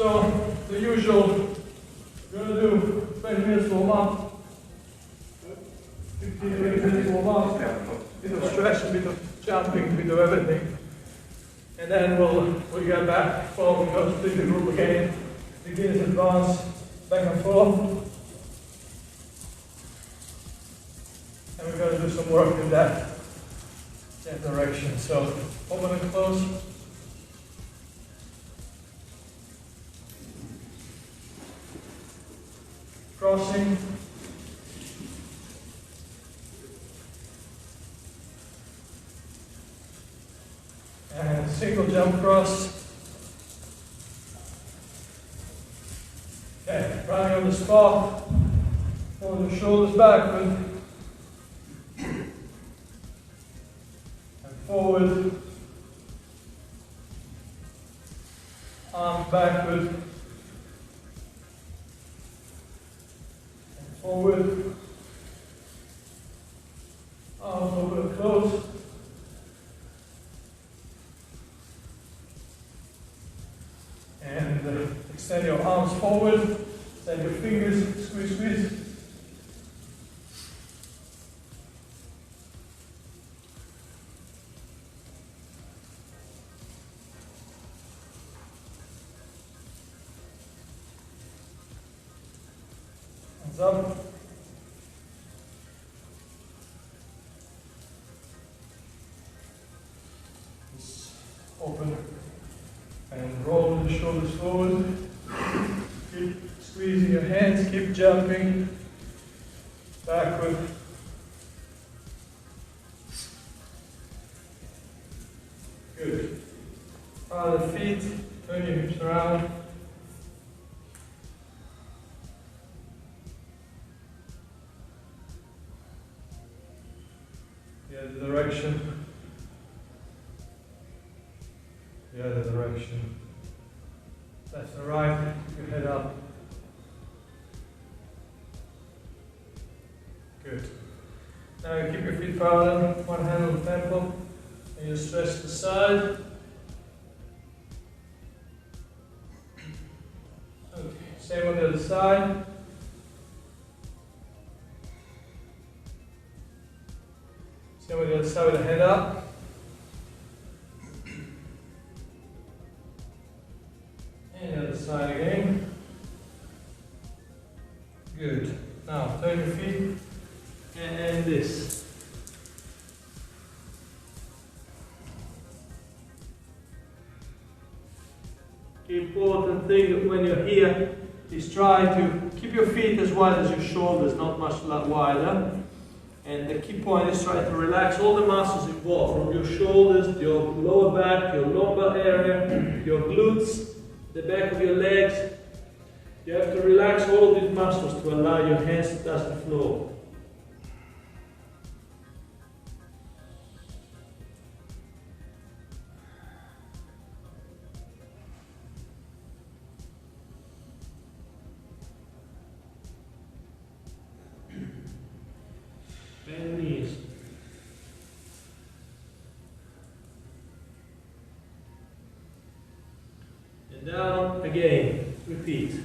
So, the usual, we're going to do 20 minutes warm up, 15 to 20 minutes warm up, a bit of stretch, a bit of jumping, a bit of everything. And then we'll get back, we'll go to the group again, beginners advance, back and forth. And we're going to do some work in that direction. So, open and close. Crossing. And single jump cross. Okay, running on the spot. Pull the shoulders backward. And forward. Arms backward. Forward, arms over and close, and extend your arms forward, extend your fingers, squeeze, squeeze. Hands up. Just open and roll the shoulders forward. Keep squeezing your hands, keep jumping backward. Good. Follow the feet, turn your hips around. The other direction. The other direction. Left and right, keep your head up. Good. Now you keep your feet parallel, one hand on the temple, and you stretch the side. Okay. Same on the other side. Same on the other side with the head up. And the other side again. Good. Now turn your feet and this. The important thing when you're here is try to keep your feet as wide as your shoulders, not much wider. And the key point is try to relax all the muscles involved, from your shoulders, your lower back, your lumbar area, your glutes, the back of your legs. You have to relax all of these muscles to allow your hands to touch the floor. Bend knees. And down again. Repeat.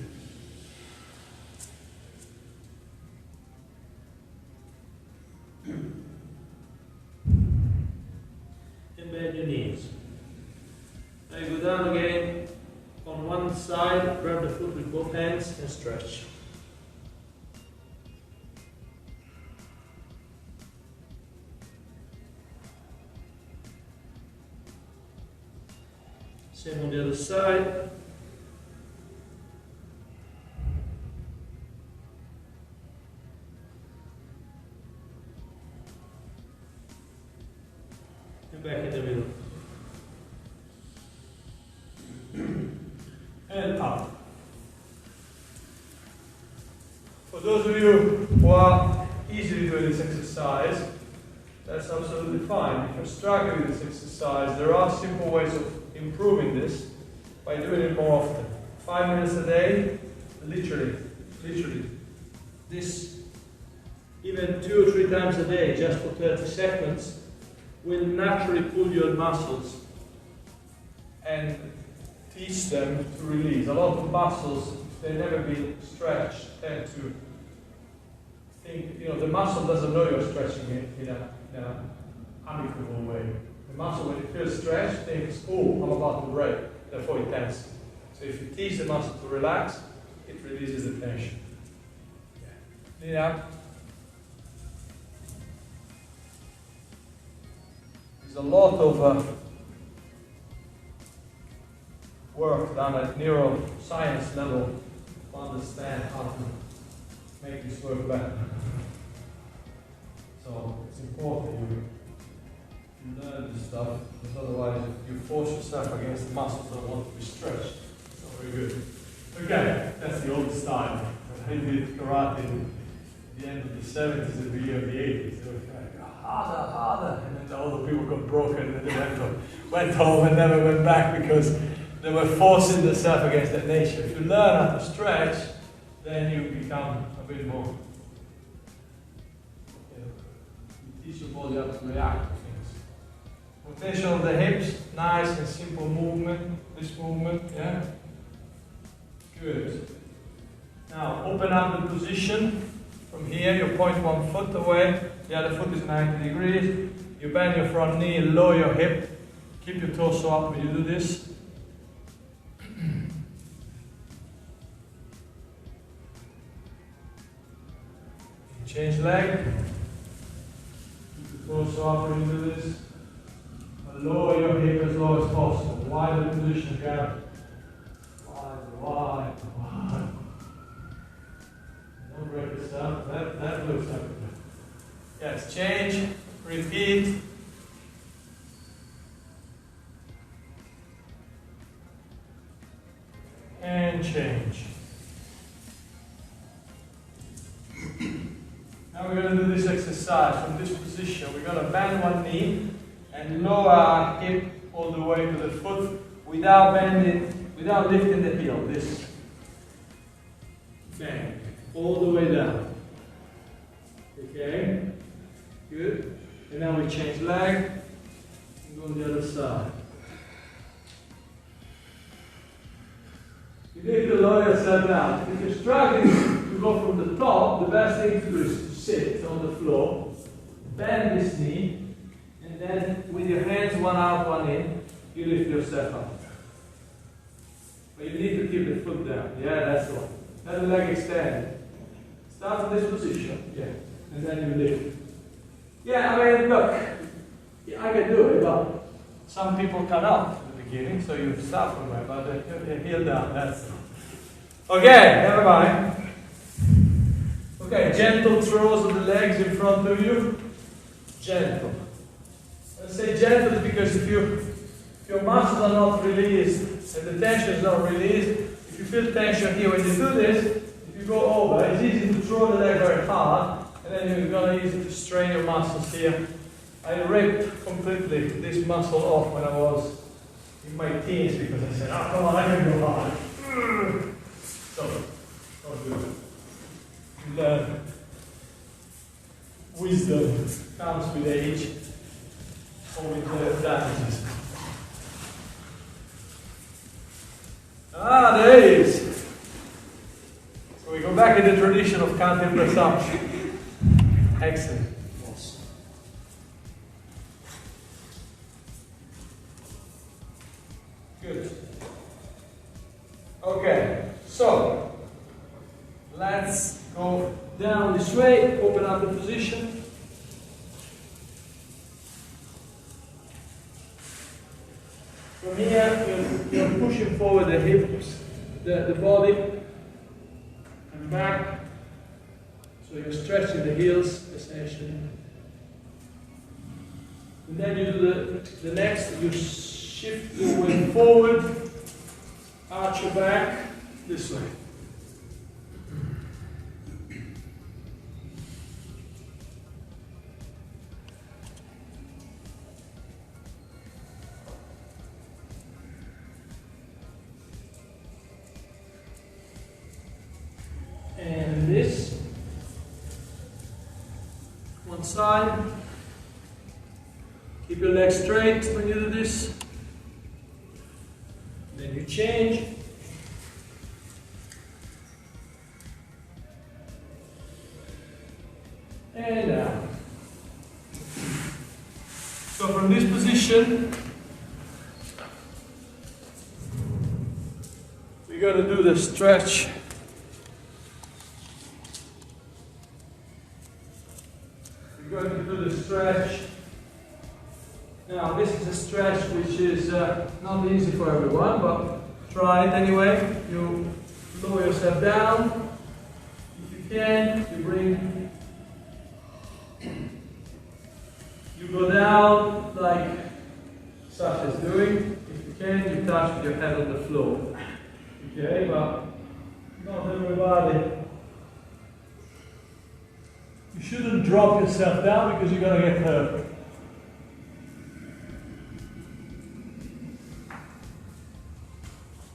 And bend your knees. Now you go down again on one side, grab the foot with both hands and stretch. Same on the other side. And back in the middle. And up. For those of you who are easily doing this exercise, that's absolutely fine. If you're struggling with this exercise, there are simple ways of improving this by doing it more often. 5 minutes a day, literally. This, even 2 or 3 times a day, just for 30 seconds, will naturally pull your muscles and teach them to release. A lot of muscles, they've never been stretched, tend to think, the muscle doesn't know you're stretching it in a amicable way. The muscle, when it feels stretched, thinks, oh, I'm about to break, therefore it tenses. So if you teach the muscle to relax, it releases the tension. Lean out. There's a lot of work done at neuroscience level to understand how to make this work better. So it's important you learn this stuff, because otherwise you force yourself against the muscles that want to be stretched. It's not very good. Okay, that's the old style. I did karate at the end of the 70s and the beginning of the 80s. They were like, harder, harder. And then all the people got broken and they went home and never went back because they were forcing themselves against that nature. If you learn how to stretch, then you become a bit more. You teach your body how to react to things. Rotation of the hips, nice and simple movement. This movement, yeah? Good. Now open up the position. From here, you point one foot away, the other foot is 90 degrees. You bend your front knee, lower your hip. Keep your torso up when you do this. Change leg. Keep the torso up when you do this. Lower your hip as low as possible. Widen the position again. Wide. Don't break this up. That looks like it. Yes, change, repeat. And change. Now we're going to do this exercise from this position. We're going to bend one knee and lower our hip all the way to the foot without bending, without lifting the heel. This. Bang. All the way down. Okay? Good. And now we change leg and go on the other side. You need to lower yourself down. If you're struggling to go from the top, the best thing to do is to sit on the floor, bend this knee, and then with your hands one out, one in, you lift yourself up. But you need to keep the foot down. Yeah, that's the one. Let the leg extend. Start from this position. Yeah. And then you lift. Yeah, I mean, look, I can do it, but some people cannot at the beginning, so you start from there, but the heel down, that's it. Okay, never mind. Okay, gentle throws of the legs in front of you. Gentle. I say gentle because if your muscles are not released and the tension is not released, if you feel tension here when you do this, if you go over, it's easy to throw the leg very hard, and then you're going to easy to strain your muscles here. I ripped completely this muscle off when I was in my teens because I said, oh come on, I can go hard. So, don't do it. You learn. Wisdom comes with age or with damages. Ah, there it is. So we go back in the tradition of counting press up. Excellent. Yes. Good. Okay, so let's go down this way, open up the position. From here, you're pushing forward the hips, the body, and back. So you're stretching the heels, essentially. And then you do the next, you shift your weight forward, arch your back, this way. And this, one side, keep your legs straight when you do this, then you change. And down. So from this position, we're going to do the stretch. We're going to do the stretch. Now this is a stretch which is not easy for everyone, but try it anyway. You lower yourself down. If you can, you go down like Sasha is doing. If you can, you touch with your head on the floor. Okay, but not everybody. You shouldn't drop yourself down because you're going to get hurt.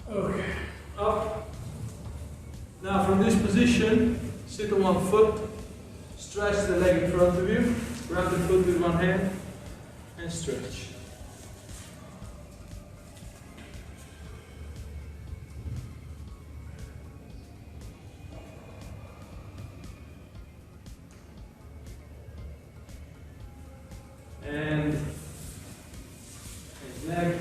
Okay, up. Now from this position, sit on one foot, stretch the leg in front of you, grab the foot with one hand, and stretch. And his leg.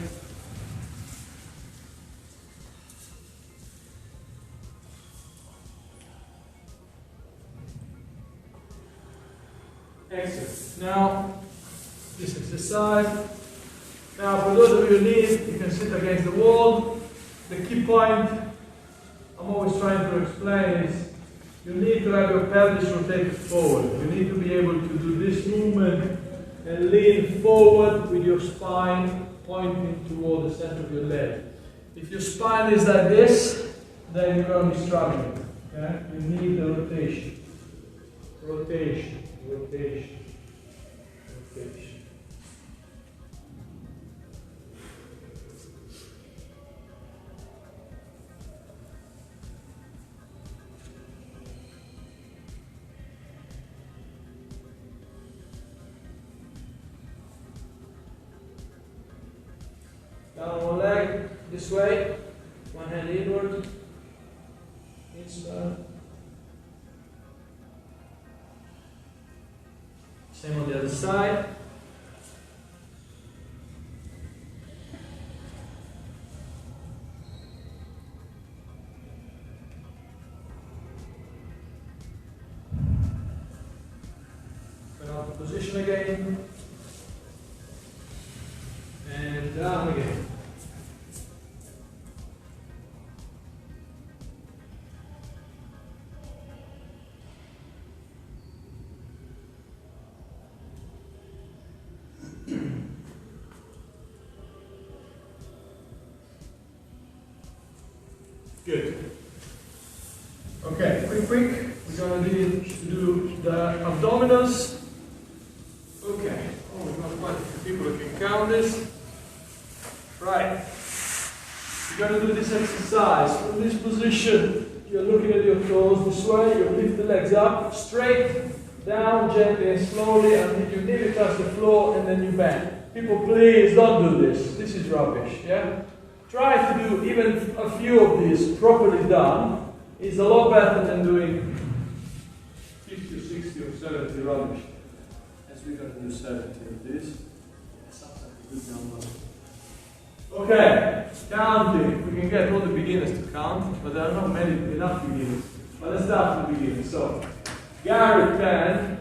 Excellent. Now, this exercise. Now, for those of you who need, you can sit against the wall. The key point I'm always trying to explain is you need to have your pelvis rotated forward. You need to be able to do this movement and lean forward with your spine pointing toward the center of your leg. If your spine is like this, then you're going to be struggling. Okay? You need the rotation. Rotation, rotation, rotation. Down one leg, this way, one hand inward, inside. Same on the other side. Turn out the position again. And down again. Good. Okay, quick. We're going to do the abdominals. Okay. Oh, we've got quite a few people who can count this. Right. You're going to do this exercise. From this position, you're looking at your toes this way. You lift the legs up, straight, down, gently and slowly, until you nearly touch the floor, and then you bend. People, please don't do this. This is rubbish. Yeah. Try to do even a few of these properly done. Is a lot better than doing 50 or 60 or 70 rubbish. As we're going to do 70 of these. Sounds like a good number. Okay, counting. We can get all the beginners to count, but there are not enough beginners. But let's start with the beginners. So, Gary 10,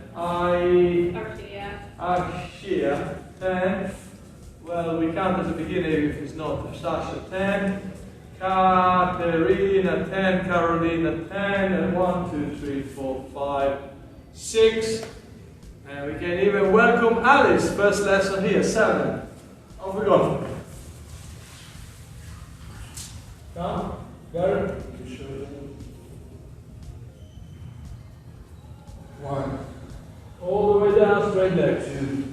Archia 10. Well, we count as a beginner if it's not. Sasha 10, Katerina 10, Carolina 10, and 1, 2, 3, 4, 5, 6. And we can even welcome Alice, first lesson here, 7. Off we go. Count, Gary. 1. All the way down, straight legs. 2.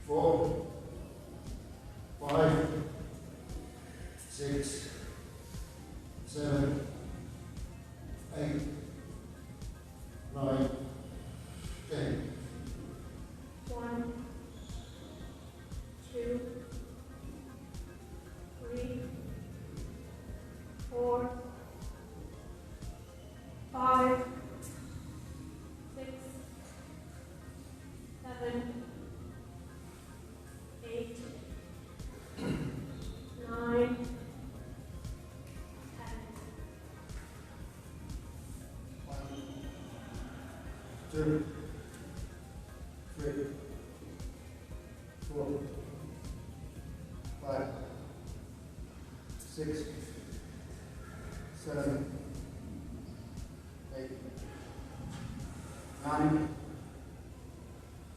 4, 5, 6, 7, 8, 9, 10. 1, 2, 2, 3, 4, 5, 6, 7, 8, 9,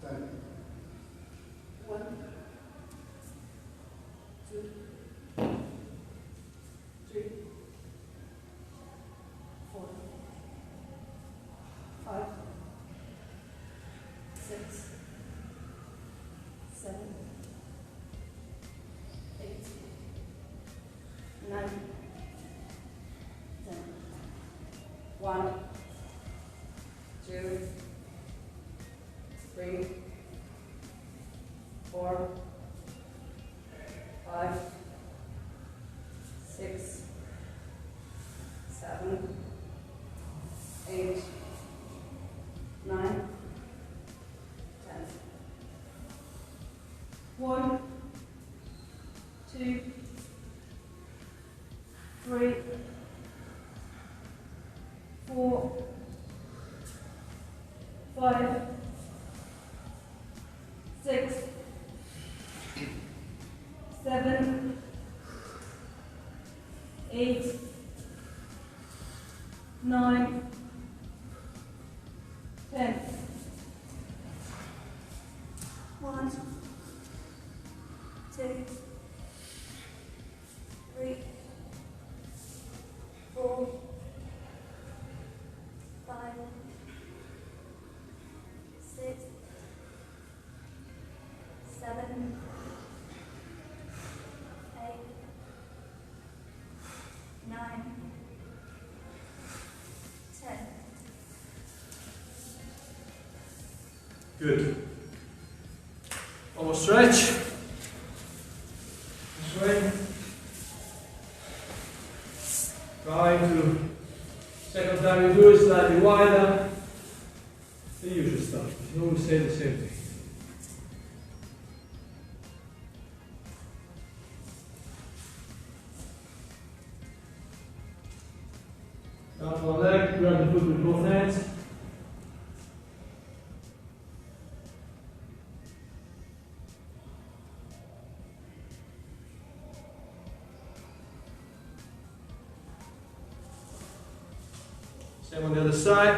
10. 1, 2, 3, 4, 5, 6, 7, 8, 9, 10. 1, 2, 3, 4, 5, 6, 7, 8, 9, 10. 1, 2, 3, 4, 5, 6, 7, 8, 9, 10. 1, 2, 3, 4, 5, 6, 7, 8, 9, 10. Good. One more stretch. This way. Try to, second time you do it slightly wider. The usual stuff. You always say the same thing. Down one leg, grab the foot with both hands. Same on the other side.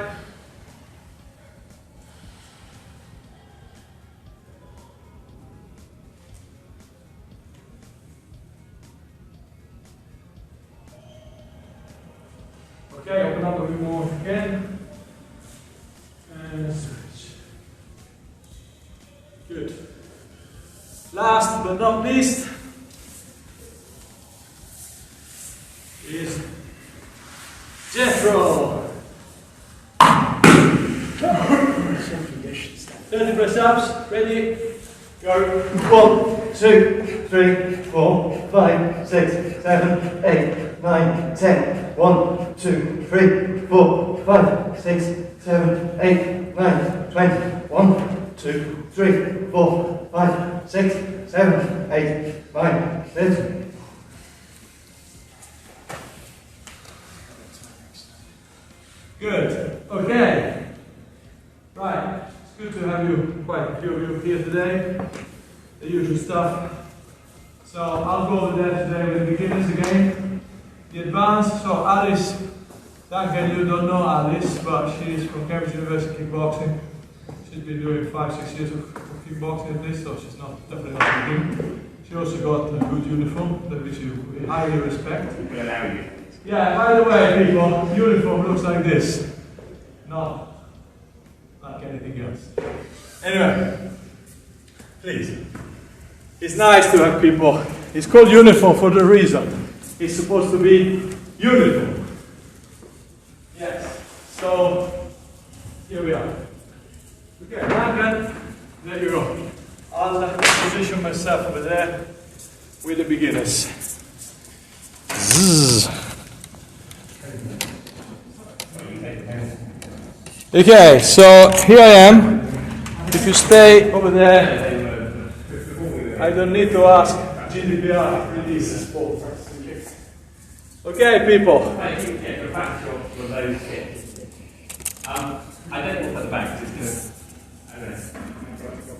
Okay, open up a bit more if you can. And switch. Good. Last but not least is Jethro. 30 press ups, ready, go. 1, 2, 3, 4, 5, 6, 7, 8, 9, 10. 1, 2, 3, 4, 5, 6, 7, 8, 9, 20. 1, 2, 3, 4, 5, 6, 7, 8, 9, 10. Good. Okay. Right. It's good to have you, quite a few of you here today. The usual stuff. So I'll go over there today with the beginners again. The advanced. So Alice, Duncan, you don't know Alice, but she's from Cambridge University Kickboxing. She's been doing 5-6 years of kickboxing at least, so she's definitely not beginning. She also got a good uniform, which you highly respect. We allow you. Yeah, by the way, people, uniform looks like this. Not like anything else. Anyway, please. It's nice to have people. It's called uniform for the reason. It's supposed to be uniform. Yes. So, here we are. Okay, Duncan, there you go. I'll position myself over there with the beginners. Okay, so here I am. If you stay over there, I don't need to ask GDPR release the sport. Okay, people. I don't want to put the back, just gonna, I don't know.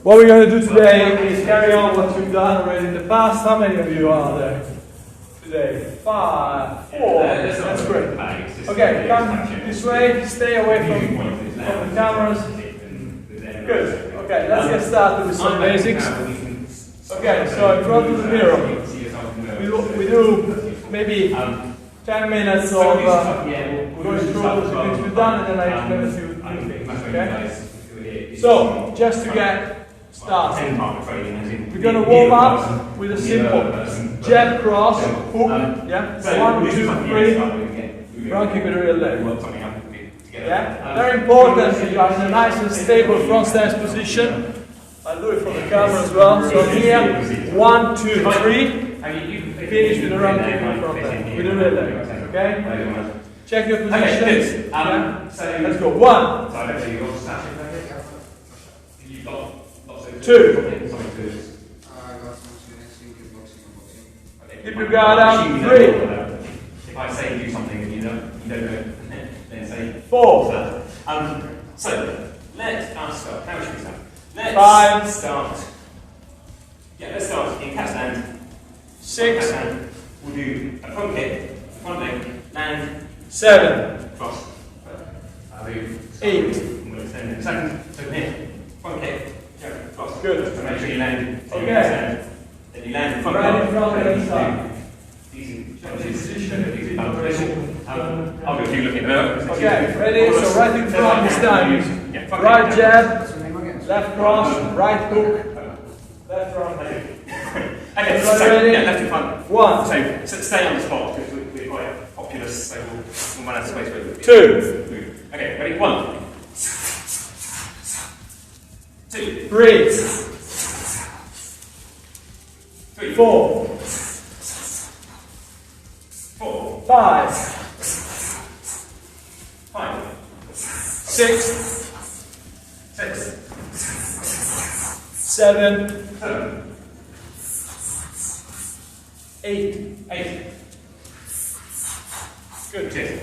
What we're going to do today is carry on what you've done already in the past. How many of you are there today? 5, 4. That's great. Okay, come this way. Stay away from the cameras. Good. Okay, let's get started with some basics. Okay, so in front of the mirror, we do maybe 10 minutes of going through all the things we've done, and then I explain a few things. Okay? So, just to get started, we're going to warm up with a simple jab, cross, hook. Yeah? 1, 2, 3. Front kick with a real leg. Yeah? Very important that you are in a nice and stable front stance position. I'll do it from the camera as well. So here, 1, 2, 3. Finish with a round kick in front leg. With a real leg. Okay? Check your positions. Yeah? Let's go. 1. 2. Keep your guard down. 3. If I say do something and you don't know, then say 4. So let's start. How should we start? Let's 5. start. Yeah, let's start in cat stand. 6. Cat stand. We'll do a front kick, front leg, land, 7. cross. I'll do 8. We'll extend it. Second. So here, front kick, jab, cross. Good. So make sure you land. Okay. Then you land in front Right in leg. front of the side. Easy. I'll do a few looking at it. Okay, ready? So right in front this time. Yeah, front Right kick. jab, left cross, right hook, left front leg. Okay, so ready? yeah, left in front. 1. So stay on the spot because we're quite populous, so we'll run out of space with it. 2. Okay, ready? 1, 2, 3. 3, 4. 4, 5. 5, 6. 6, 7. 7, 8. 8. Good. Cheers.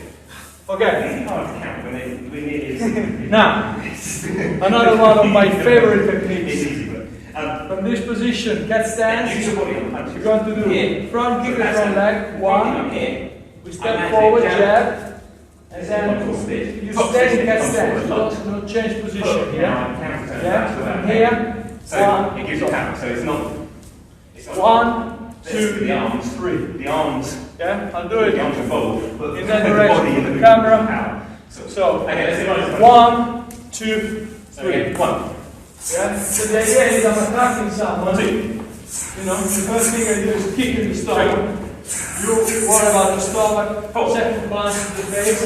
Okay. It's hard to count when we're nearly. Now, another one of my favorite It's techniques. easy, but From this position, cat use stance. your body on punch. We're going to do front kick with front leg. 1. Here. We step forward, jab, and then you stay in cat stance. Don't change position. Yeah. Yeah. From here. So 1. it gives you count. So it's not. 1, 2, the arms. 3. The arms. Yeah. I'll do it The arms involved. in that direction with the camera. So Okay, let's do it. 1, 2, So 3. again, 1. Yeah. So the idea is I'm attacking someone. 2. You know, the first thing I do is kick in the stomach. You worry about the stomach. Second punch to the face,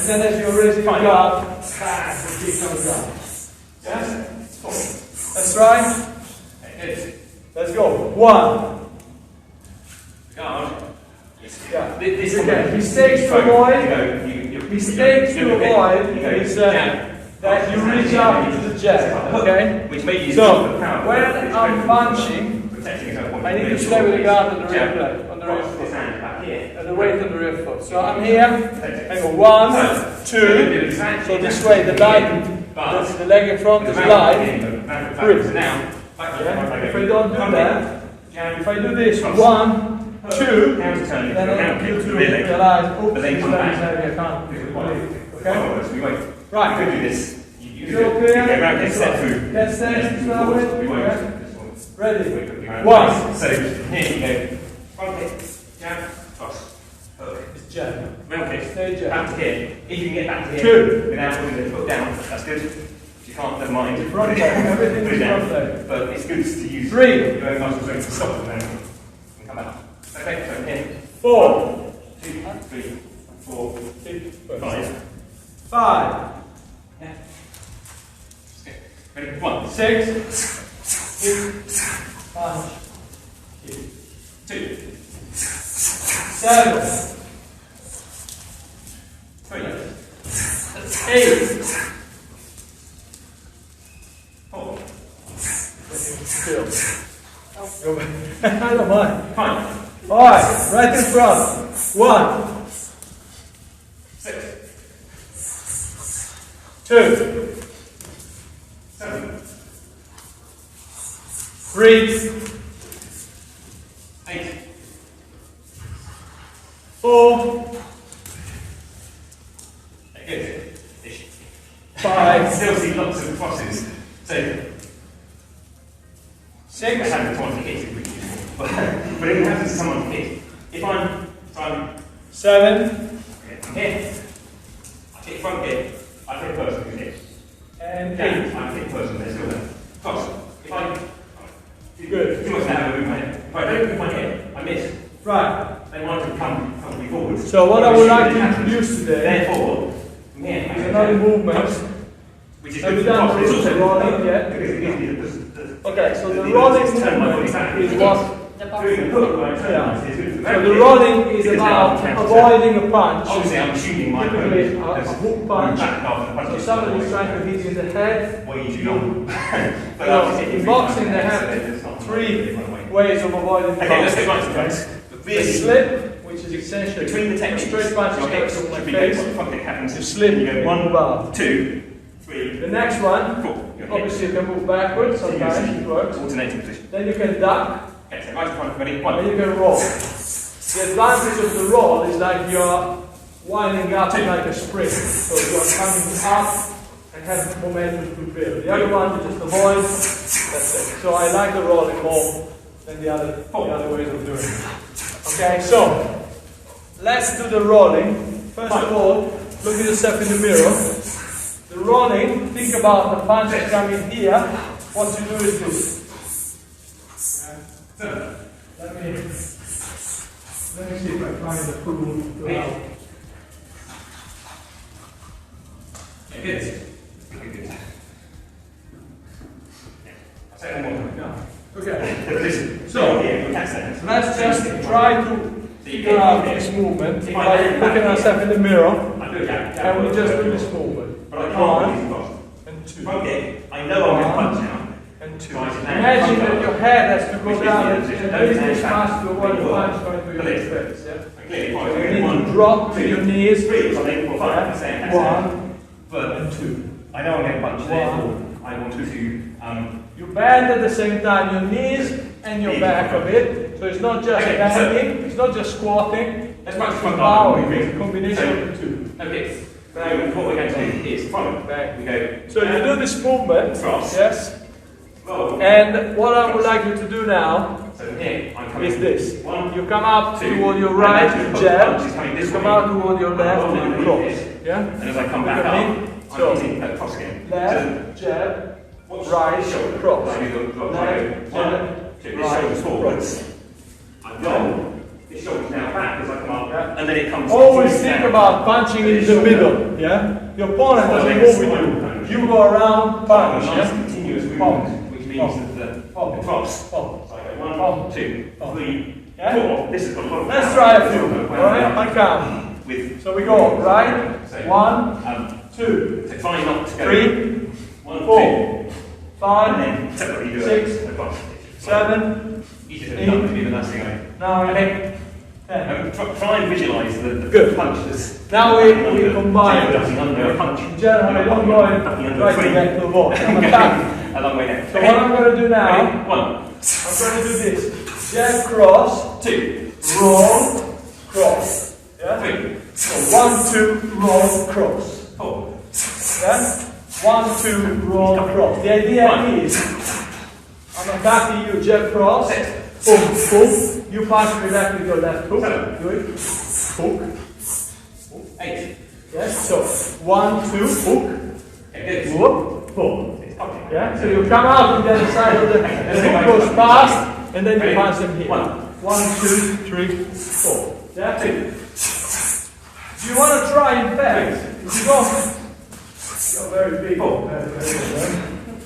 and then as you're raising your guard, bang, the kick comes down. Yeah. That's right. Let's go. 1. Guard. Yeah. This Okay. one. Mistakes to avoid. Mistakes to avoid is that you reach out to the jab. Okay. Which may use So the power. when I'm punching, Protecting yourself. I need to stay with the guard on the rear leg, on the rear This foot, hand back here. and the weight on the rear foot. So I'm here. I go 1, 2. So this way the line, the leg in front is live. 3. Now, Yeah. If I don't do that, if I do this 1, 2, then I'll you to realize, oops, But then this come leg back. is heavy, I can't do it. Okay? We wait. Right. We could do this. You Is it all clear? go around and step through. Cat stance to start with. We won't. Yeah. Ready? 1. 1. So here you go. Front kick, jab, cross, hook. It's jab. Round kick. Stay jab. Back to here. If you can get back to here 2. without putting the foot down, that's good. If you can't, never mind. Front leg. Everything Put it is down. front leg. But it's good to use 3. your own muscles to stop it then. And come out. Okay, so here. 4. 2, 3, 4, 5. 5. Yeah. Ready? 1, 6. Punch. 2, 7. 3, 8. 4, Still. Go back. I don't mind. 5, Alright, right in front. 1, 6, 2, 7, 3, 8, 4, good. 5, Still see lots of crosses. So, I 6, haven't someone to hit it really useful. But it happens to someone to hit. If I'm 7, here, I hit front gate, I hit person who's hit. and Down, 8. I hit person, they're still there. Cross. If I Good. too much now, I move my head. If I don't move my head, I miss. Right. They want to come me forward. So what I would like to introduce today Therefore, from here, is another movement. which is Have you good for done the cross. It's the also rolling yet? because it gives me the Okay, so the ability rolling to turn my body movement back. is what. Doing the hook where I turn Yeah. my is good for So the the rolling is because now about I'm trying to avoiding a punch. Obviously, I'm shooting my Typically, opponent a as hook punch. back after the punch So is somebody's trying to hit you in the head. way too long. But No, I've hit you in three boxing times, they so have it's not 3 way. ways of avoiding Okay, let's punch. go back to guys. The Really, slip, which is essentially between the a techniques, straight punch your is hips coming from my should be face. what the fuck it happens. You slip, You go move 1, out. 2, 3, The next one, 4. Your hips. obviously you can move backwards, sometimes it works. Alternating position. Then you can duck, Okay, so right in front, ready? and 1. then you can roll. The advantage of the roll is like you're winding up like a spring. So you're coming up and have momentum to build. The other one you just avoid, that's it. So I like the rolling more than the other ways of doing it. Okay, so let's do the rolling. First of all, look at yourself in the mirror. The rolling, think about the punches coming here. What you do is this. Let me see if I find the tool to help. Yeah, good. Good. I'll say one more. Yeah. Okay. Listen. So, yeah, that's it. let's just try to figure out this movement by looking at ourselves in the mirror, I do, yeah. and we just do this movement. But I can't 1 use the cross. and 2 Okay, I know I'm going to punch now. and 2. Guys, Imagine that your head has to go Which down is the and other raise position. this mass to avoid the Really punch going to your face. Yeah? I clearly So point. you need 1, to drop to your knees. 3, so I'm aiming for 5. I'm saying that's it. 1 But and 2. I know I'm going to punch, One. therefore I want to You bend at the same time your knees and your back a bit. So it's not just Okay, bending, it's not just squatting. let's practice It's front power, arm. it's a combination of the two. Okay, so what we're going to do is front. Back. We go. So you do this movement, Cross. yes? Roll. And what I would like you to do now So from here, I'm coming. is this. 1, You come up 2, toward your right, and you the jab. punch is coming this You come way. out toward your left roll and you underneath cross. it. Yeah? And as I come back Look up, at me. I'm So, hitting that cross again. left, jab, What's right, this shoulder? cross. I do the drop. Left, I go 1, 2. This right, shoulder's forwards. cross. I've gone. This shoulder's now back as I come up. Yeah. And then it comes. Always smooth think down. about punching in the middle, yeah? Your opponent doesn't move with you. You go around, A punch, nice yeah? continuous Pump. movement, which means that the cross. Pump. So I go 1, Pump. 2, Pump. 3, Yeah? 4. This is got a lot of Let's power. try a This few, has got a lot of power. alright? I count. With So we go, right? So, 1, 2, to try not to go 3, 1, 2, 4, and 5, then separately do 6, it across. 7, Easy to not to be the last thing I. 9, 10. Try and visualise the Good. punch that's. Now we combine. Ducking under a punch. In general, I don't go and try to get the ball. I'm attacking. A long way down. So what I'm going to do now, Ready? 1, I'm going to do this. Jab, cross, 2, roll, cross. Yeah? 3, So 1, 2, roll, cross. 4. Yeah? 1, 2, roll, cross. The idea is, I'm attacking you, jab, cross, boom, boom. You punch me back with your left hook. Do it. Hook. 8. Yes. So 1, 2, hook. Okay, good. Whoop, boom. Okay. Yeah. So you come out on the other side of the hook goes past, and then you punch them here. 1, 2, 3, 4. Yeah. 2. Do you want to try in fact? If you go, you're very big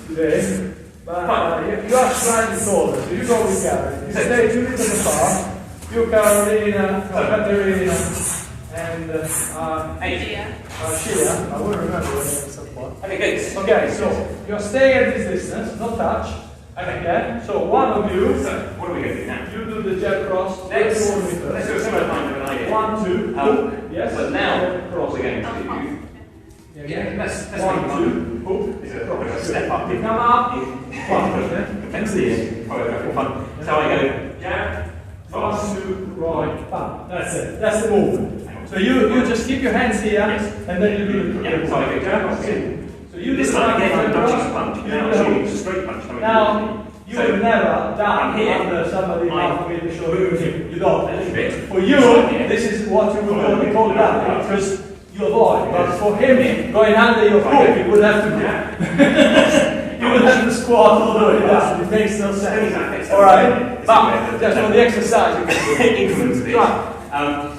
today, but you are slightly taller, so you go with Gary. You stay 2 meters apart. You, Carolina, Katerina, and 8. Shia. I will remember your name at some point. Okay, good. Okay, so you're staying at this distance, no touch. Okay, so one of you, So, what are we going to do now? you do the jab cross. Next, 4 meters. let's do a similar kind of an idea. 1, 2, hook. Yes. But now, cross. what we're going to do Yeah, let's make 1, one. 2, hook. It's a proper step up. You come up. Potentially, choreographic fun. So I go jab, cross. 1, 2, right, bam. That's it. That's the movement. So you just keep your hands here, and then you do the Yeah, so I go jab, cross. So you This do time the again, I'm dodging a cross. punch. You Now do the I'm hook. shooting a straight punch. Now, you So, would never down here, under somebody mouth with the shoulder. You don't. a little bit. For you, this is what you would only call down because you avoid. But for him, going under your hook, you would have to you would have to squat all the way down. It makes no sense. All right, but just for the exercise, you can do it. Increments of it. Right.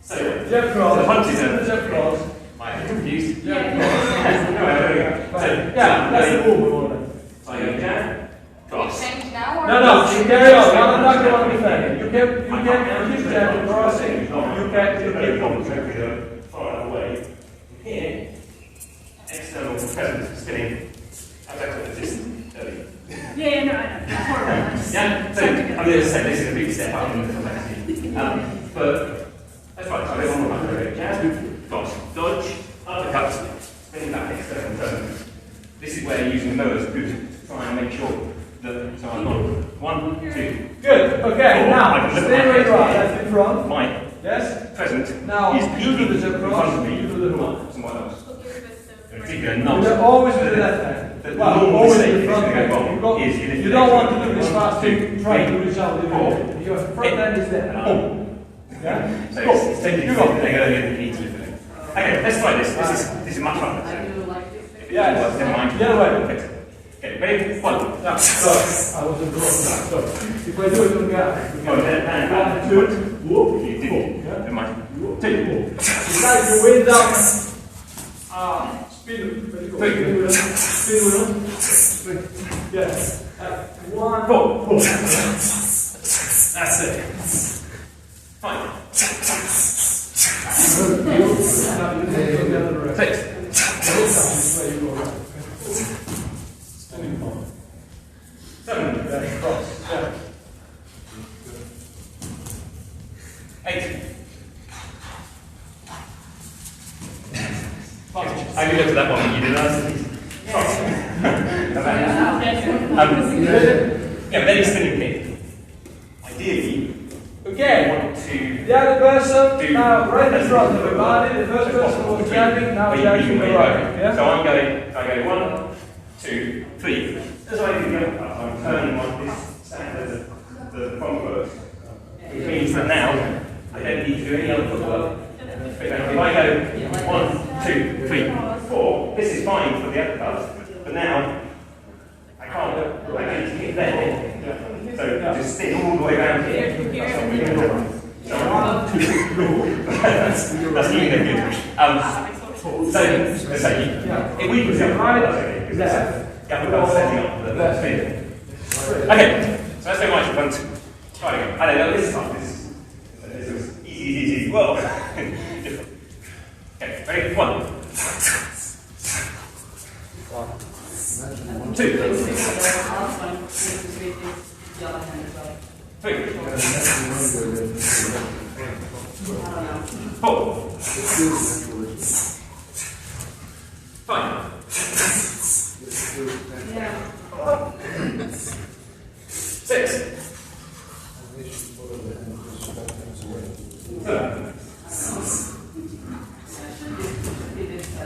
So, Jab cross. the punch is a Jab cross. might be confused. Jab No, there we go. So, Yeah, that's the movement. So I go jab, cross. Change now or? No, you carry on. I'm not going to defend. You can keep jab crossing. You keep on. Far away. Here, external presence spinning. How's that called? Just early. Yeah, no, I know. Yeah, so I'm going to say this is a big step up in the complexity. But that's right, so I go one more time. Jab, cross, dodge, uppercut, spinning back external presence. This is where using the mowers to try and make sure that, so I'm not 1, 2. Good. Okay. Four. Now, I can look stay at my where you are. head. That's in front. My Yes. present Now, is you do the peeking jab in cross. front of me. You do the hook. Someone else. Okay, Particular You not. do always with the left hand. The Well, normal always mistake with the is front gonna go hand. wrong You is you lift you the don't leg want to up. do this fast One, to try to result in four. your front hand is there. Boom. Yeah. So Go. it's taking You go. earlier than ET for them. Okay, let's try this. This is much fun. So, if it Yes. doesn't work, never mind. The other way. Fix it. Okay, ready? 1. Yeah. So, I wasn't wrong. So, if I do it on gas, we Oh, can. and 1, 2, whoop. You did. Yeah. Never mind. 2. You like your wind up. Spin. Spin wheel. Yes. 1, 4. 4. That's it. Fine. 6. Spinning ball. 7. Yeah, cross. Yeah. 8. I looked at that one when you did that. Yeah, but then he's spinning kick. Ideally, I Okay. want to The other person, do now right in front of everybody. The first person was jabbing, now jabbing the right. Yeah? So I'm going, I go 1, 2, 3. As I do the uppercut, I'm turning on this standard, the front work. Which means that now I don't need to do any other footwork. If I go 1, 2, 3, 4, this is fine for the uppercut, but now I can't hit there. So just spin all the way around here. That's not really good. That's really good. So, let's say, if we could go right, left, uppercut setting up the spin. Okay, so let's go right in front. Try again. I don't know, this is tough. This is easy. Well, different. Okay, ready? 1, 2, 3, 4, 5, 6, 7.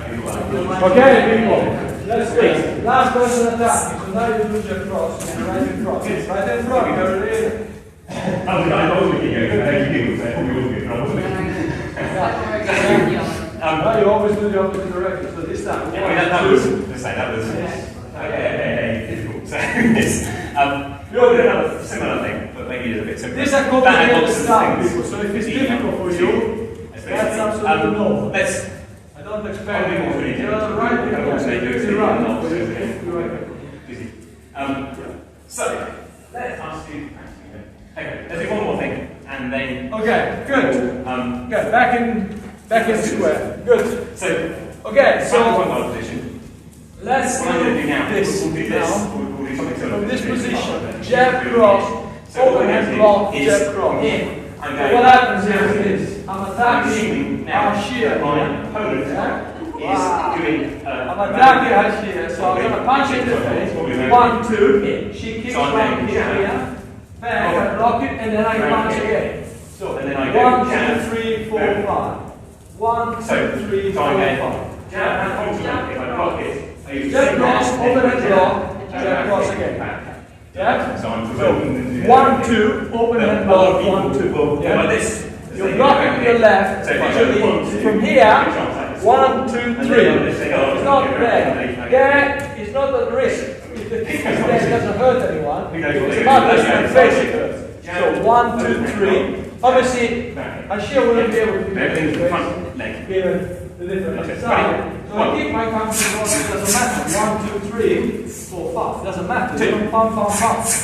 Okay, people. Let's wait. Last person attacking. So now you do your cross. Right in front. Right in front. You're really. I was looking at it, I think you do, so I probably wasn't in trouble. Now you always do the opposite direction. So this time. Yeah, I mean, that was, let's say, that was difficult. So, yes. We'll do another similar thing, but maybe it's a bit simpler. These are That complicated boxes stuff, things. people. So if it's difficult for you, that's absolutely normal. Let's. I don't expect I'll do you. what we need to do. You're right. I'll You're alternate doing absolutely right. something else. You're right. Busy. So, let us do. Okay, let's do one more thing, and then. Okay, good. Good. Back in square. Good. So, Okay, so so one more position. let's What I'm going to do do now, this we'll do this. now. We'll do something similar. From this position, jab cross, So what overhand I'm block, going to do jab is cross. in. I'm So going. what happens here is this. I'm I'm attacking assuming now our shear. my opponent Yeah? Wow. doing. I'm attacking her here, so I'm going to punch her in the face. 1, 2. She kicks So I'm one going kick jab. here. Bang, I block it, and then I punch again. So, and then I go 1, jab. 2, 3, 4, 5. 1, 2, 3, 4, 5. Jab and contact. If I block it, I use Jab cross, open and block. Jab cross again. Yeah? So I'm So, provoking 1, 2, open and block, 1, 2. Like Yeah? this. You're blocking with your left. So if I Actually, go 1, 2, from here, 1, 2, 3. It's not there. There is not at risk. If the kick is there, it doesn't hurt anyone. It's about this face first. So 1, 2, 3. Obviously, Ashia wouldn't be able to do that given the different side. So I kick my country, it doesn't matter. 1, 2, 3, 4, 5. It doesn't matter. You don't pump.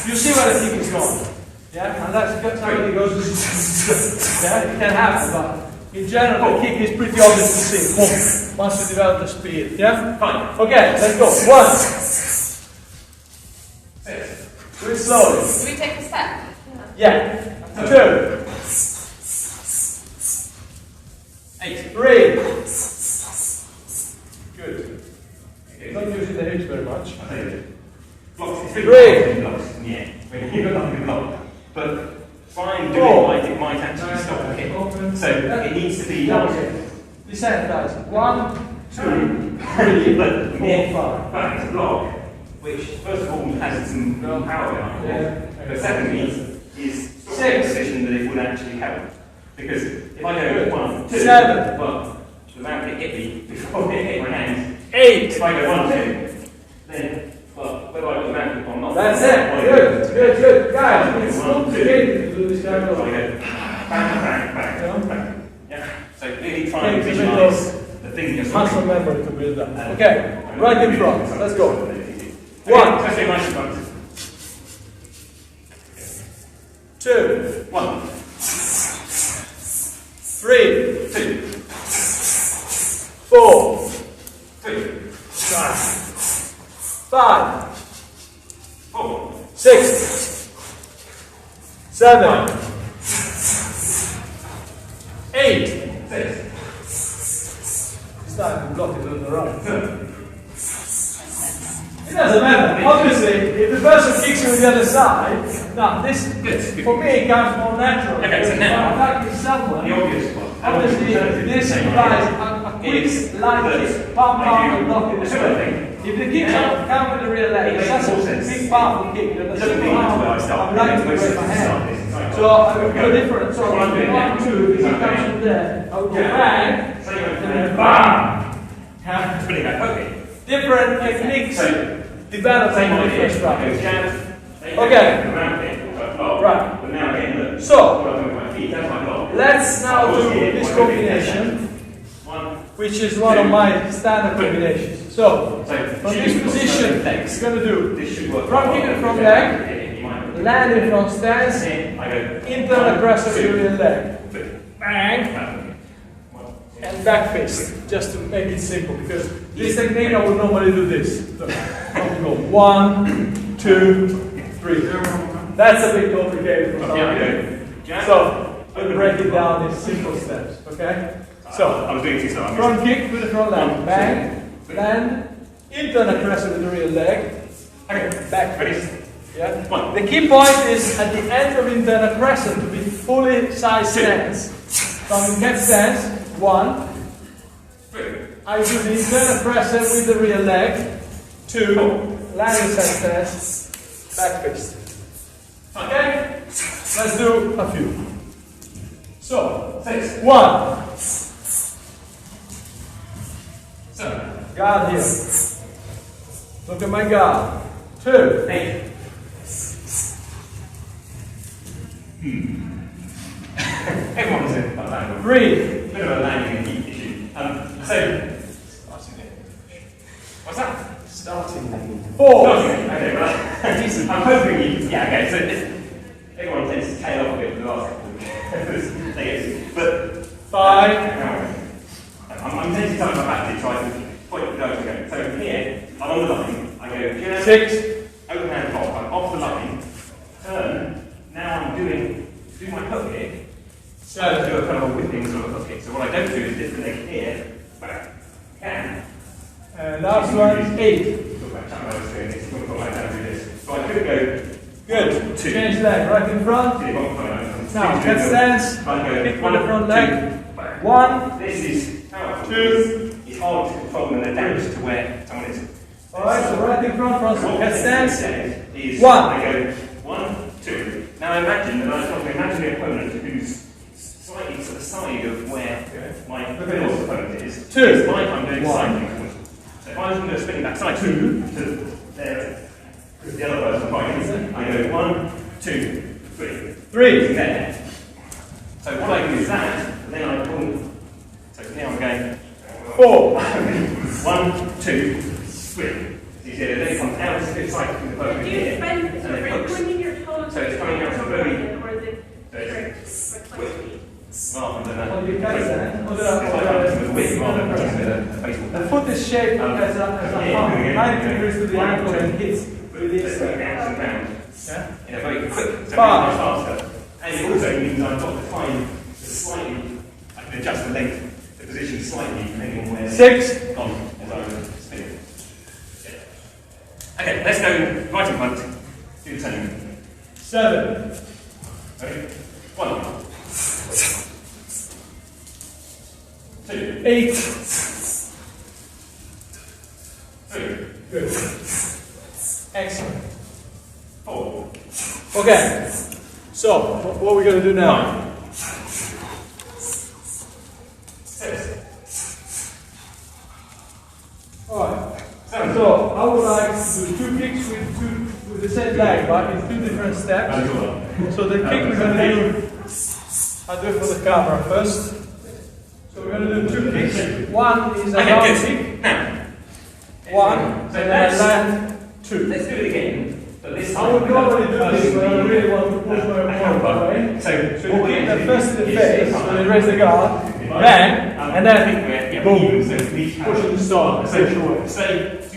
You see where the kick is going. Yeah, unless somebody goes, yeah, it can happen, but in general, the kick is pretty obvious to see. Boom. Once you develop the speed, yeah? Fine. Okay, let's go. 1. Do it slowly. Do we take a step? Yeah. 2. 8. 3. Good. Not using the hips very much. Blocks. 3. Yeah. When you look like a block. But try and do 4. it like it might actually stop the kick. So it needs to be. Descend, guys. 1, 2, 3, 4, 5. Back to block, which first of all has some power behind it. But secondly, is sort of a position that it would actually help. Because if I go 1, 2, 7. well, the mountain hit me before it hit my hands. 8. If I go 1, 2, then, well, whether I got the mountain or not. That's it. Good. Guys, it's complicated to do this kind of So I thing. go bang. Yeah. So really try and Takes a visualize bit the thing you're muscle looking memory to build up. Okay, right in front. Let's go. 1. Let's do nice in front. 2. 1, 3. 2, 4. 3, 5. 4, 6. 7. 8. 6. It's time to block it on the right. It doesn't matter. Obviously, if the person kicks you with the other side, now this, for me, it comes more natural. Okay, so now, if I'm attacking someone, the obvious one. obviously, this implies a quick, light kick, pump, and block it this way. If the kick comes with the rear leg, it's just a big powerful kick. Then the simple I'm like to raise my hand. So I would go different. So I would do 1, 2, if he comes from there, I would go bang, and then bam. Different techniques developed in the first practice. Okay. Right. But now again, look. So, What I'm doing with my feet, that's my block. let's now do this combination, which is one of my standard combinations. So, from this position, we're going to do This should work. front kick and front leg, land in front stance, I go internal pressure with the rear leg, bang, and back fist, just to make it simple, because this technique I would normally do this. So, I go 1, 2, 3. That's a bit complicated for some. So, we'll break it down in simple steps, okay? So, I was doing two, so I'm front kick with the front leg, bang, land, internal pressure with the rear leg, okay, back fist. Yeah? The key point is at the end of internal pressure to be fully side stance. From in cat stance, 1. I do the internal pressure with the rear leg. 2. Landing side stance, back fist. Okay? Let's do a few. So, 1. Guard here. Look at my guard. 2. 8. Everyone said about that. 3. A bit of a landing and heat issue. What's that? Starting. 4. Okay, well, I'm hoping you. Yeah, okay, so everyone tends to tail off a bit in the last couple of days. But 5. I'm tempted to come back to try to point the nose again. So here, I'm on the line. I go jab, 6. open hand top. I'm off the line. Turn. Now I'm do my hook kick. So I do a kind of a whipping sort of hook kick. So what I don't do is lift the leg here, back, can, last one is 8. So I could go Good. 2. Change leg, right in front. Now, headstands. Kick with the front leg. 1. This is powerful. 2. It's hard to control and adapt to where someone is. Alright, so right in front, headstands. Is 1. I go 1, 2. Now imagine that imagine the opponent who's slightly to the side of where my opponent is. 2. It's like I'm doing cycling. So if I'm going to spin back side 2 to there, the other person fighting, I go 1, 2, 3. 3. There. So what I do is that, and then I pull. So now I'm going 4. 1, 2, 3. You see, then it comes out to the side from the person Do you here, bend, and so then are it you hooks. pointing your toes? So it's coming out from very. Or is it Quick. Rather than On the headstand. a baseball. The foot is shaped as a thumb, 90 degrees to the ankle and hits with this. Yeah? In a very quick, so 5. much faster. And it also means I've got the time to slightly, I can adjust the length, the position slightly depending on where 6. gone as I'm spinning. Okay, let's go right in front, do the turning. 7. Ready? 1, 2, 8. 3, Good. Excellent. 4, Okay. So, what are we going to do now? 6, Alright. So, I would like to do 2 kicks with the same leg, but in 2 different steps. So the kick we're going to do, I'll do it for the camera first. So we're going to do 2 kicks. One is a down kick. Now, 1, and then I land 2. let's do it again. But this time, I would normally do this when I really want to push my opponent away. So So you kick them first in the face, so they raise the guard, bang, and then boom, push in the start, push away.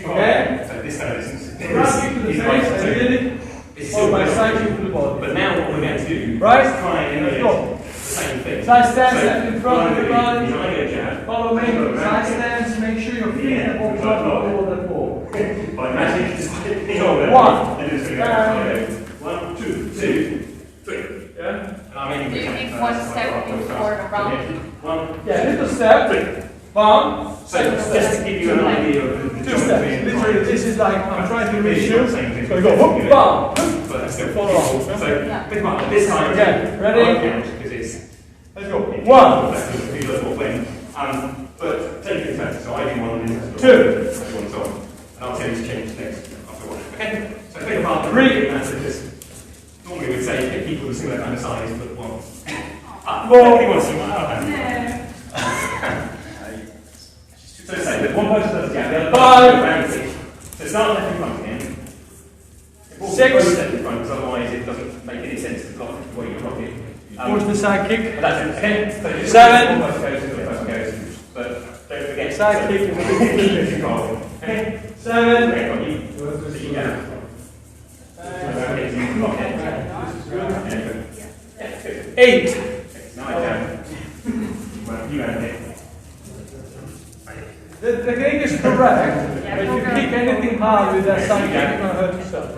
Okay? So this kind of Right kick to the face, and really, or by side kick to the body. But now what we're going to do Right? is try and Let's emulate go. the same thing. Side stance, So left in front of the body. I go jab. Follow me, side stance, make sure your feet are on top of the ball. By magic, just One. And just go 1, 2, 3. Yeah? And I'm aiming Do you for think one step before the round kick? 1, Yeah, little step, bump, So just to give you an idea of the 2 geometry steps. and Literally, time. this is like, I'm trying to reach you. Same thing. So I go, whoop, bump, But let's go. follow on. So think about it. This time. Okay, ready? Because it's Let's go. 1, but take it back. So I do 1 and 2, I do 1 so on. And I'll tell you to change next after 1. Okay? So think about 3. Normally we'd say pick people of a similar kind of size, but 1. 4. So say that one person does a jab, the other 5. person round kick. So start left in front again. 6. Both left in front, because otherwise it doesn't make any sense to block the way you're blocking. Push the side kick. But that's it. Okay. So just 7. one person goes, the other person goes. But don't forget. Side kick is a big Keep control. Okay. 7. Okay, got you. So you go. Okay, so you can block it. Yeah, good. Yeah, good. 8. Okay, now I can. You have it. The technique is correct, but if you kick anything hard with that side kick, you're going to hurt yourself.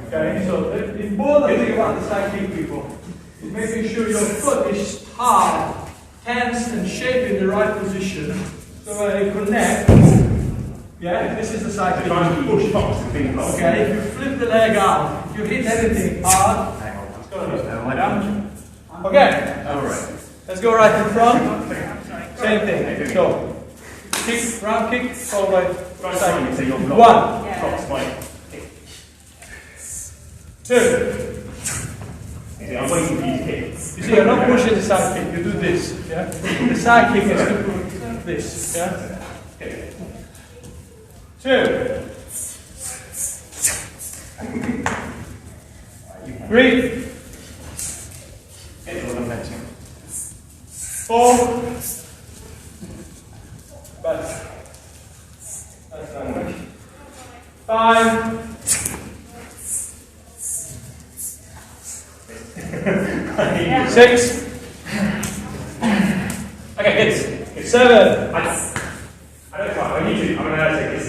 Okay, so the important thing about the side kick, people, is making sure your foot is hard, tense, and shaped in the right position. So when you connect, yeah, this is the side kick. Push box and things like Okay, if you flip the leg out, if you hit anything hard, it's going to hurt. Yeah? Okay, Alright. let's go right in front. Same thing. So. Kick, round kick, follow right side. So you're 1, Cross my kick. 2. You see, I'm waiting for you to kick. You see, you're not pushing the side kick, you do this. Yeah? The side kick is to put this. Yeah? Okay. 2. 3. 4. That's not much. 5. 6. Okay, good. 7. I don't know. I need to. I'm going to take this.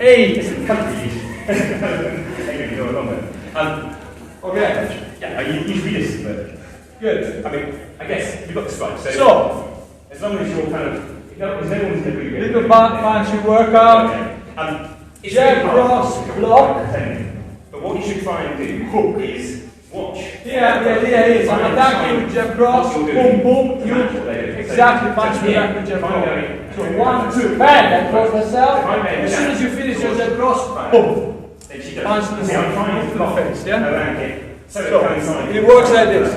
8. It's a country. Anyway, go along there. Okay. Yeah, you should be this, but Good. I mean, I guess you've got this right. So, as long as you're kind of, if no one's going to do it. little punchy workout. Okay. It's Jab, really hard. cross, block. But what you should try and do is watch. Yeah, the idea is I'm attacking with jab cross, boom, boom, you exactly punch me back with jab cross. So 1, 2, bang, I cross myself. As soon as you finish your jab cross, boom, punch to the face, yeah? So, it works like this.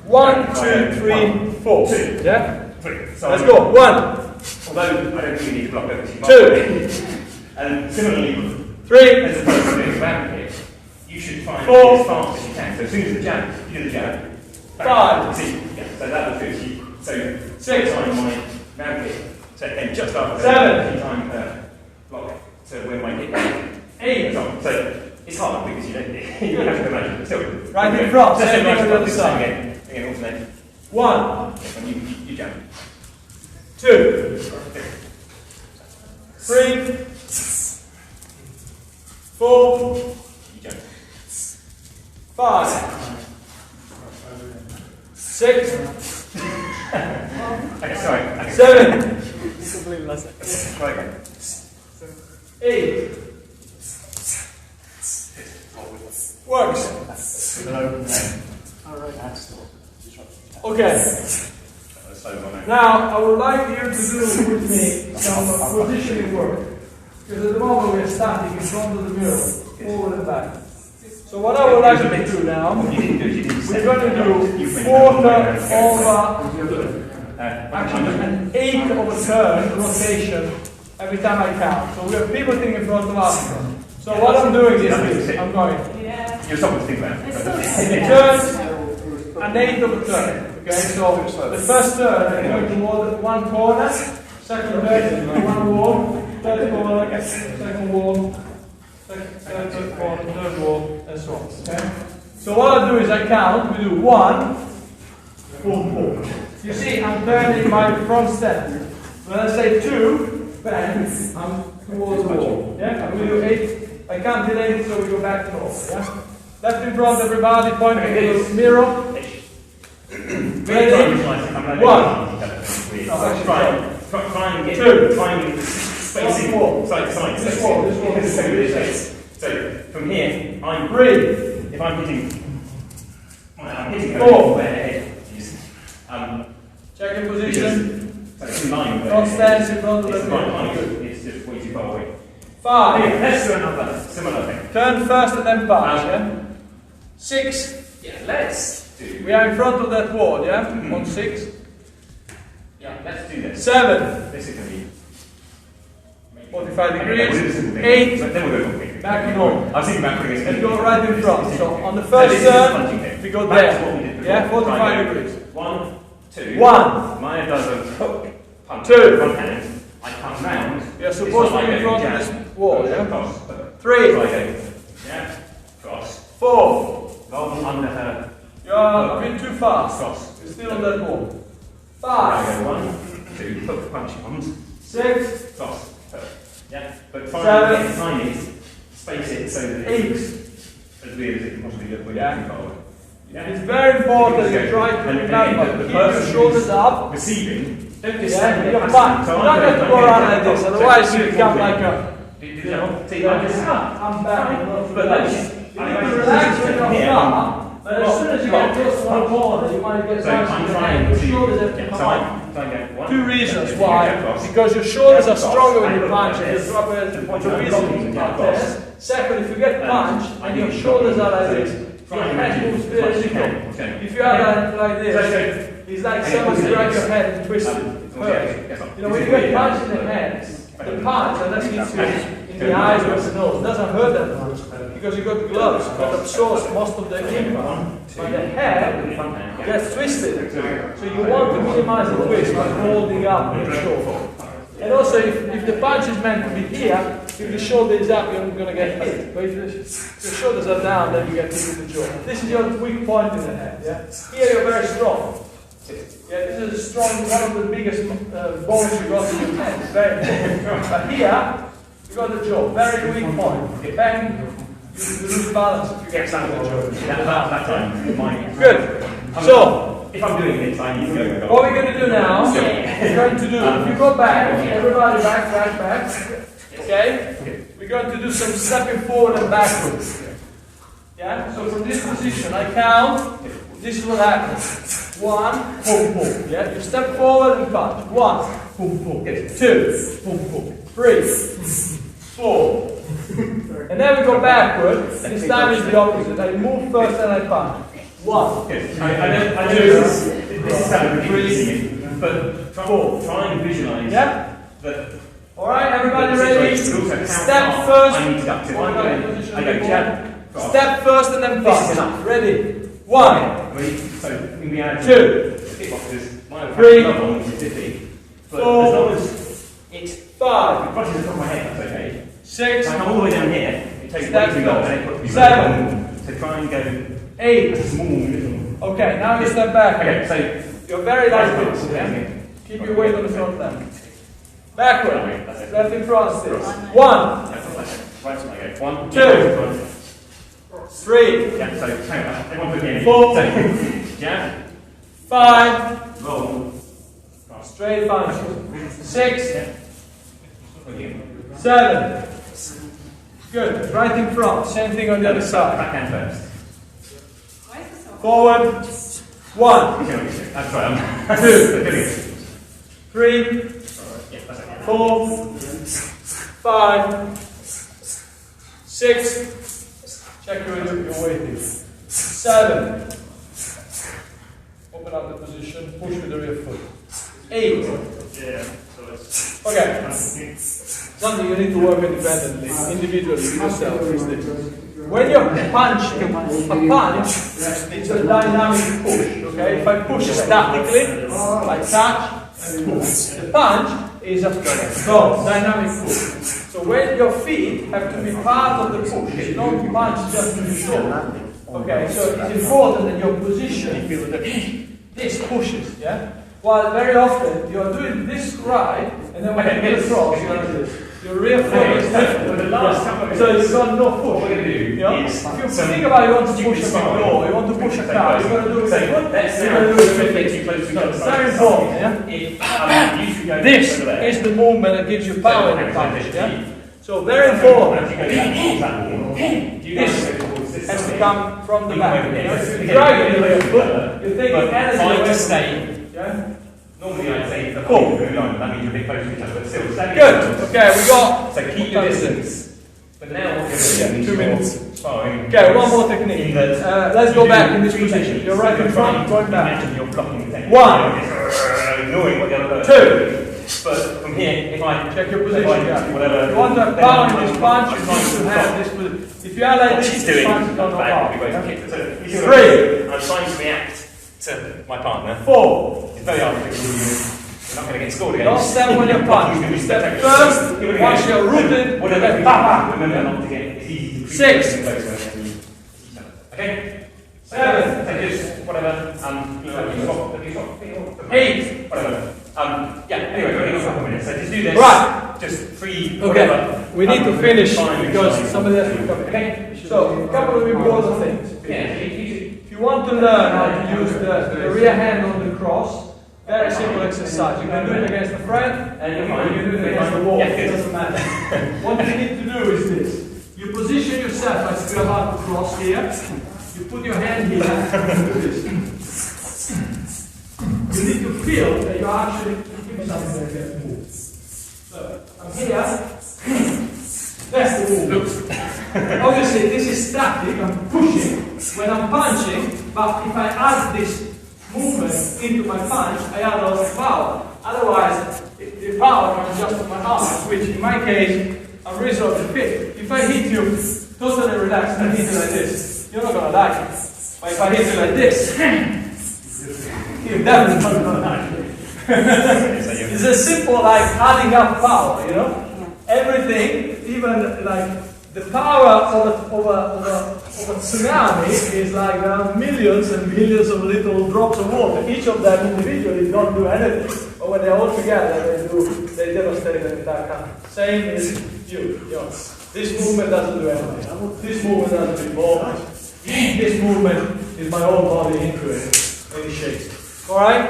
1, 2, 3, 4. Yeah? Let's go. 1. Although I don't really need to block it. 2. And similarly, 3. as opposed to doing a back kick, you should try and 4. get as fast as you can. So as soon as the jab, you do the jab. 5. See, yeah, so that was good. So 6. time my round kick. So and just after 7. time block to win my kick. 8. So it's hard because you don't you have to imagine. But still, Right in front. Just Same like on the other side. Again, alternate. 1. When you jab. 2. 3. 4. You jab. 5. 6. Okay, sorry. Okay. 7. Try again. 8. Works. Okay. Now, I would like you to do with me some positioning work. Because at the moment we are standing in front of the mirror, forward and back. So what I would like you to do now, we're going to do quarter over actually an 1/8 of a turn rotation every time I count. So we are pivoting in front of us. So what I'm doing is this. I'm going. Yeah. You're something to think about. It's still It turns an 1/8 of a turn. Okay, so the first turn I'm going toward one corner, second turn one wall, third corner, second wall, third corner, third wall, and so on. Okay? So what I do is I count, we do 1, boom, boom. You see, I'm turning my front step. When I say 2, bang, I'm towards the wall. Yeah? I'm going to do 8. I can't delay it, so we go back to normal. Yeah? Left in front, everybody, pointing to the mirror. Ready? 1. Try and get 2. spacing side to side. This wall. So from here, I'm 3. if I'm hitting 4. where Check in position. so it's in line with Front stance in front of the it's right mirror. line. It's just way too far away. 5. Let's do another similar thing. Turn first and then punch. Yeah? 6. Yeah, let's do. We are in front of that wall. Yeah? On 6. Yeah, let's do this. 7. This is going to be 45 Okay, we'll do the degrees. simple thing. 8. But then we'll go completely. Back in normal. I was thinking about putting this. Let's go right in front. So on the No, first this is turn, punching thing. we go That's what we there. did before. Yeah? 45 Right, degrees. 1, 2. 1. Maya does a hook punch. 2. with one hand. I come round. We are supposed to be in front of this wall. Yeah? Cross. 3. Right, okay. Yeah. Cross. 4. Rather than under her. You are a bit too fast. Cross. You're still on that wall. Right, 5. okay. 1, 2. Hook punch comes. 6. Cross. Hook. Yeah. But try 7. and get tiny. Space it so that 8. it's as weird as it can possibly get when Yeah. you're too far away. Yeah. It's very important you try to And remember, the keep your person shoulders up. receiving, don't just Yeah, stand there you're passing. fine. So You I'm don't have to going go around like this, so otherwise you do it become properly. like a, You know, take like like this. this. I'm back. But like, You need to relax when you're far, but as soon as you get close to one corner, you might get So punched I'm in the trying head. Your to, shoulders have to yeah, come so up. try and get 1. 2 reasons If you why. get across. Because your shoulders are Across. stronger when you And punch look it. like You drop it The point to I'm reason blocking like across. this. Second, if you get punched I and need your to shoulders block are like it. this, So your try and head imagine moves as very much as you little. can. Okay. If you are like So, this, it's like someone grab your head and twist it. You know, when you get punched in the head, the punch, unless it hits you in the eyes or the nose, doesn't hurt that much because you got gloves that absorbs most of the impact. But the head gets twisted, so you want to minimize the twist by holding up your shoulder. And also, if the punch is meant to be here, if the shoulder is up, you're going to get hit. But if your shoulders are down, then you get hit in the jaw. This is your weak point in the head. Yeah? Here you're very strong. Yeah, this is a strong, one of the biggest bones you got in your head. It's very important. But here, You got the jaw. Very weak point. Okay, bang. You lose balance if you get down the jaw. That time, mine. Good. So, if I'm doing this, I need to go. what we're going to do now, we're going to do, if you go back, everybody back. Okay? We're going to do some stepping forward and backwards. Yeah? So from this position, I count, this is what happens. 1, boom, boom. Yeah? You step forward and punch. 1, boom, boom. 2, boom, boom. 3, 4. And then we go backward. This time is the opposite. I move first and I punch. 1. Good. I know this is sounding confusing, but try and visualize that. Alright, everybody ready? Step first. I need to go to I go jab. Step first and then punch. Ready? 1. Ready? So in reality, 2. kickboxers might have 3. another one, which is 50. But 4. as long as it's 5. it crushes the top of my head, that's okay. 6. If I come all the way down here, it takes way too long, and it puts me 7. very long. So try and go 8. a small little. Okay, now you step back. Okay, so You're very light bits, yeah? Keep your weight on the front leg. Backward. Left in front sticks. 1. right, so I go 1, 2. 3. Yeah, so hang on, everyone put me in. 4. So, jab, 5. roll, Straight punch. 6. okay. 7. Good. Right in front. Same thing on the other side. Backhand first. Why is it so Forward. 1. I'm sorry, I'm 2. 3. yeah, that's okay. 4. 5. 6. Check your weight is. 7. Open up the position. Push with the rear foot. 8. Yeah, so it's Okay. Something you need to work independently, individually, with yourself is this. When you're punching, a punch is a dynamic push. Okay? If I push statically, I touch and push. The punch is a go, dynamic push. So when your feet have to be part of the push, you don't punch just to be short. Okay, so it's important that your position, this pushes, yeah? While very often you are doing this right, and then when you get across, you are this. Your rear foot is lifted. For the last couple of So minutes, you've got no push. what we're going to do You know? is If you think about you want to push a door, you want to push a car, you're going to do it with your foot, let's you're now going to do it with your get feet. too close to each No, other. it's very important, yeah? If you should go This over there. is the movement that gives you power in the punch, yeah? So very important. This has to come from the back. You know? If you drag it with your foot, you're taking energy Trying away to from stay. yeah? Normally I'd say the 4. moving on, that means you're a bit closer to each other, but still stay. Good. Okay, we got. So keep your distance. But now what you're doing is 2 minutes. Fine. Okay, one more technique. Let's go back in this position. You're right in front, going back. Imagine you're blocking the technique. 1. Ignoring what the other person. 2. But from here, if I Check your position. Yeah. whatever. You want to have power in this punch, you need to have this position. If you are like What this, she's this doing, punch is not back, we power. both kick it. So, you see 3. what I'm trying to react to my partner. 4. It's very hard to do. You're not going to get scored again. Don't step when you're punch. You step first, once you're rooted, Whatever. then bam, Remember not to get it's easy to 6. Okay? 7. So just whatever. Have you got 8. whatever. Yeah, anyway, we're only got a couple of minutes. So just do this. Right. Just 3, Okay. whatever. We need to finish Fine, because fine. somebody has to come. Okay? So, a couple of important things. Yeah, If you want to learn how to use the rear hand on the cross, very simple exercise. You can do it against a friend, and you can do it against the wall. Yeah, It good. doesn't matter. What you need to do is this. You position yourself as if you're about to cross here. You put your hand here and do this. You need to feel that you're actually keeping something like that move. So, I'm here. That's the move. Obviously, this is static. I'm pushing when I'm punching, but if I add this movement into my punch, I add a lot of power. Otherwise, the power comes just from my arm, which in my case, I'm reasonably fit. If I hit you totally relaxed and hit you like this, you're not gonna like it. But if I hit you like this, you're definitely not gonna like it. It's a simple like adding up power, you know? Everything, even like the power of a tsunami is like there are millions and millions of little drops of water. Each of them individually don't do anything. But when they're all together, they demonstrate an entire country. Same as you. This movement doesn't do anything. This movement doesn't involve. This movement is my whole body into it, any shape. Alright?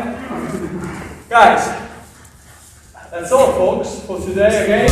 Guys, that's all folks for today again.